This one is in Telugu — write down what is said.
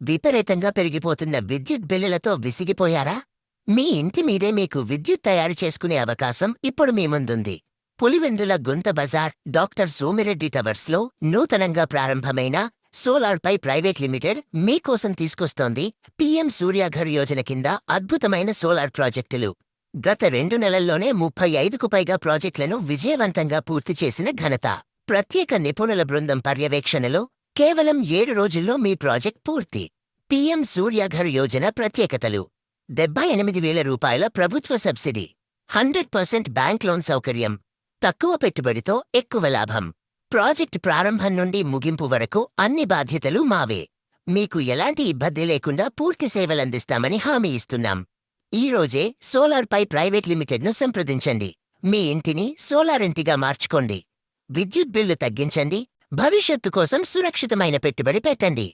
విపరీతంగా పెరిగిపోతున్న విద్యుత్ బిల్లులతో విసిగిపోయారా? మీ ఇంటి మీదే మీకు విద్యుత్ తయారు చేసుకునే అవకాశం ఇప్పుడు మీ ముందుంది. పులివెందుల గుంత బజార్ డాక్టర్ సోమిరెడ్డి టవర్స్లో నూతనంగా ప్రారంభమైన సోలార్ పై ప్రైవేట్ లిమిటెడ్ మీకోసం తీసుకొస్తోంది పీఎం సూర్యాఘర్ యోజన కింద అద్భుతమైన సోలార్ ప్రాజెక్టులు. గత 2 నెలల్లోనే 35కు పైగా ప్రాజెక్టులను విజయవంతంగా పూర్తి చేసిన ఘనత. ప్రత్యేక నిపుణుల బృందం పర్యవేక్షణలో కేవలం 7 రోజుల్లో మీ ప్రాజెక్ట్ పూర్తి. పీఎం సూర్యాఘర్ యోజన ప్రత్యేకతలు: 78,000 రూపాయల ప్రభుత్వ సబ్సిడీ, 100% బ్యాంక్ లోన్ సౌకర్యం, తక్కువ పెట్టుబడితో ఎక్కువ లాభం. ప్రాజెక్ట్ ప్రారంభం నుండి ముగింపు వరకు అన్ని బాధ్యతలు మావే. మీకు ఎలాంటి ఇబ్బంది లేకుండా పూర్తి సేవలందిస్తామని హామీ ఇస్తున్నాం. ఈ రోజే సోలార్ పై ప్రైవేట్ లిమిటెడ్ను సంప్రదించండి. మీ ఇంటిని సోలార్ ఇంటిగా మార్చుకోండి. విద్యుత్ బిల్లు తగ్గించండి. భవిష్యత్తు కోసం సురక్షితమైన పెట్టుబడి పెట్టండి.